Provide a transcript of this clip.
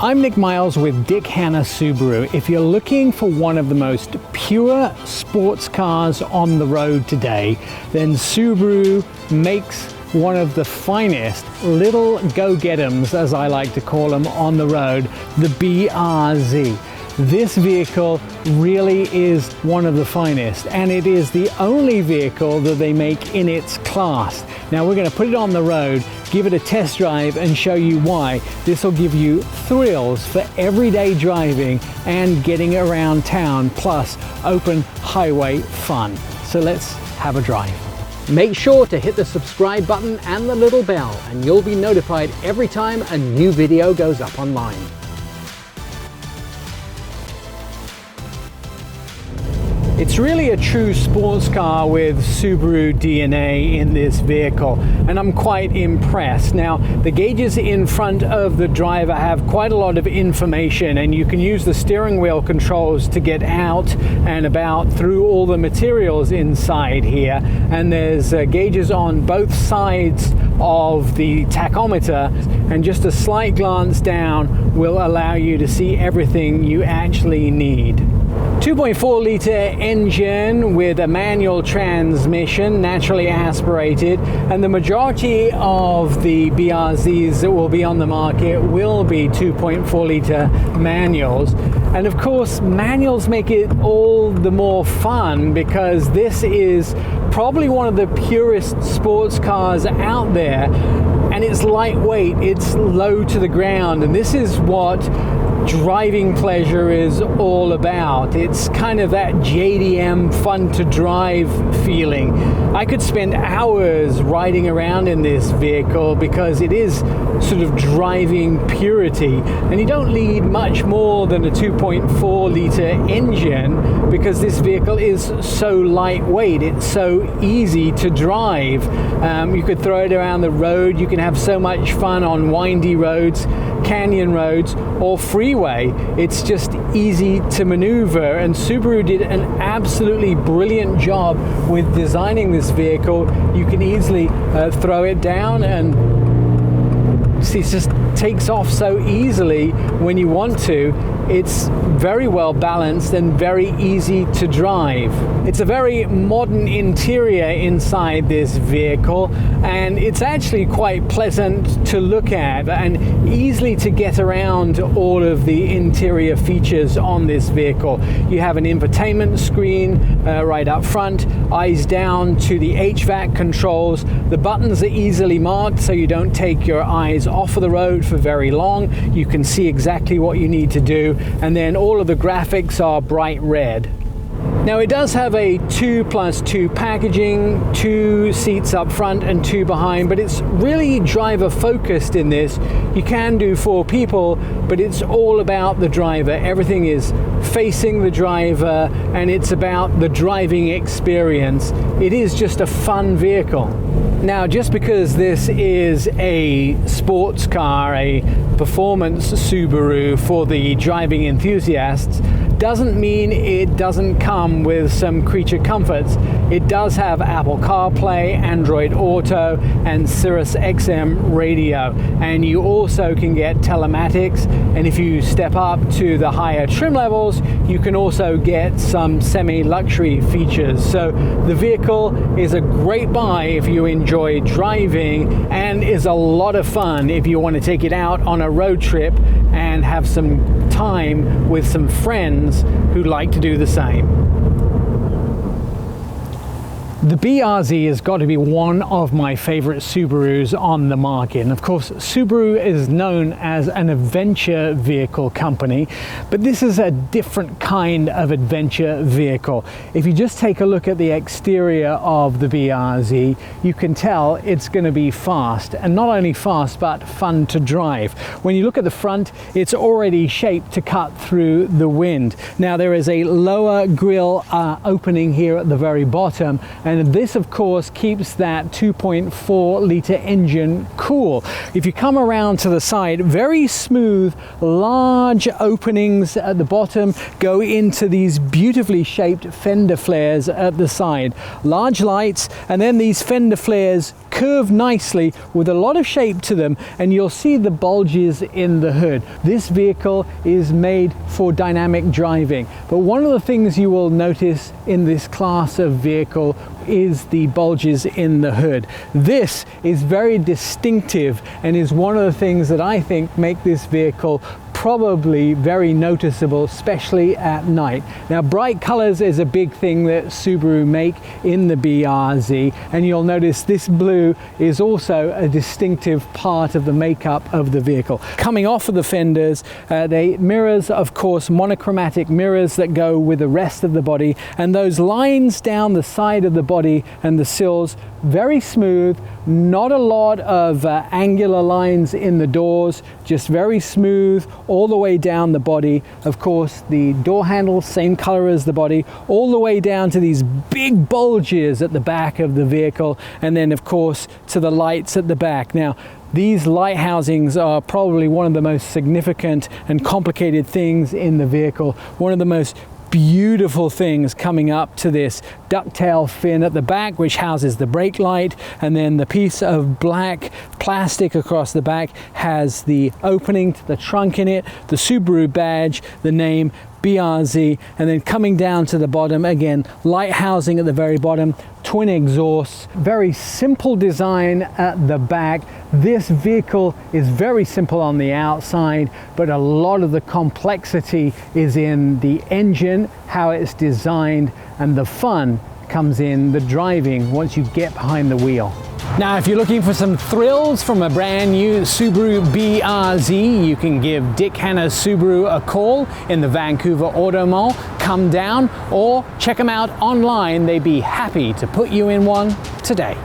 I'm Nik Miles with Dick Hanna Subaru. If you're looking for one of the most pure sports cars on the road today, then Subaru makes one of the finest little go-get-ems, as I like to call them, on the road, the BRZ. This vehicle really is one of the finest, and it is the only vehicle that they make in its class. Now we're going to put it on the road, give it a test drive, and show you why. This will give you thrills for everyday driving and getting around town, plus open highway fun. So let's have a drive. Make sure to hit the subscribe button and the little bell, and you'll be notified every time a new video goes up online. It's really a true sports car with Subaru DNA in this vehicle, and I'm quite impressed. Now, the gauges in front of the driver have quite a lot of information, and you can use the steering wheel controls to get out and about through all the materials inside here. And there's gauges on both sides of the tachometer, and just a slight glance down will allow you to see everything you actually need. 2.4 litre engine with a manual transmission, naturally aspirated, and the majority of the BRZs that will be on the market will be 2.4 litre manuals. And of course, manuals make it all the more fun because this is probably one of the purest sports cars out there, and it's lightweight, it's low to the ground, and this is what driving pleasure is all about. It's kind of that JDM fun to drive feeling. I could spend hours riding around in this vehicle because it is sort of driving purity, and you don't need much more than a 2.4 litre engine because this vehicle is so lightweight, it's so easy to drive. You could throw it around the road, you can have so much fun on windy roads, canyon roads, or freeway. It's just easy to maneuver, and Subaru did an absolutely brilliant job with designing this vehicle. You can easily throw it down, and see, it just takes off so easily when you want to. It's very well balanced and very easy to drive. It's a very modern interior inside this vehicle, and it's actually quite pleasant to look at and easily to get around all of the interior features on this vehicle. You have an infotainment screen right up front, eyes down to the HVAC controls. The buttons are easily marked so you don't take your eyes off of the road for very long. You can see exactly what you need to do, and then all of the graphics are bright red. Now, it does have a 2+2 packaging, 2 seats up front and 2 behind, but it's really driver focused in this. You can do 4 people, but it's all about the driver. Everything is facing the driver, and it's about the driving experience. It is just a fun vehicle. Now, just because this is a sports car, a performance Subaru for the driving enthusiasts, doesn't mean it doesn't come with some creature comforts. It does have Apple CarPlay, Android Auto, and Sirius XM radio, and you also can get telematics, and if you step up to the higher trim levels, you can also get some semi-luxury features. So the vehicle is a great buy if you enjoy driving, and is a lot of fun if you want to take it out on a road trip and have some time with some friends who like to do the same. The BRZ has got to be one of my favorite Subarus on the market. And of course, Subaru is known as an adventure vehicle company, but this is a different kind of adventure vehicle. If you just take a look at the exterior of the BRZ, you can tell it's going to be fast, and not only fast, but fun to drive. When you look at the front, it's already shaped to cut through the wind. Now, there is a lower grille opening here at the very bottom, and this of course keeps that 2.4 litre engine cool. If you come around to the side, very smooth, large openings at the bottom go into these beautifully shaped fender flares at the side. Large lights, and then these fender flares curve nicely with a lot of shape to them, and you'll see the bulges in the hood. This vehicle is made for dynamic driving, but one of the things you will notice in this class of vehicle is the bulges in the hood. This is very distinctive and is one of the things that I think make this vehicle probably very noticeable, especially at night. Now, bright colors is a big thing that Subaru make in the BRZ, and you'll notice this blue is also a distinctive part of the makeup of the vehicle. Coming off of the fenders, they mirrors, of course, monochromatic mirrors that go with the rest of the body, and those lines down the side of the body and the sills, very smooth, not a lot of angular lines in the doors, just very smooth all the way down the body. Of course, the door handles, same color as the body, all the way down to these big bulges at the back of the vehicle, and then of course to the lights at the back. Now, these light housings are probably one of the most significant and complicated things in the vehicle. One of the most beautiful things coming up to this ducktail fin at the back, which houses the brake light, and then the piece of black plastic across the back has the opening to the trunk in it, the Subaru badge, the name BRZ, and then coming down to the bottom again, light housing at the very bottom, twin exhausts, very simple design at the back. This vehicle is very simple on the outside, but a lot of the complexity is in the engine, how it's designed, and the fun comes in the driving once you get behind the wheel. Now, if you're looking for some thrills from a brand new Subaru BRZ, you can give Dick Hanna Subaru a call in the Vancouver Auto Mall. Come down or check them out online. They'd be happy to put you in one today.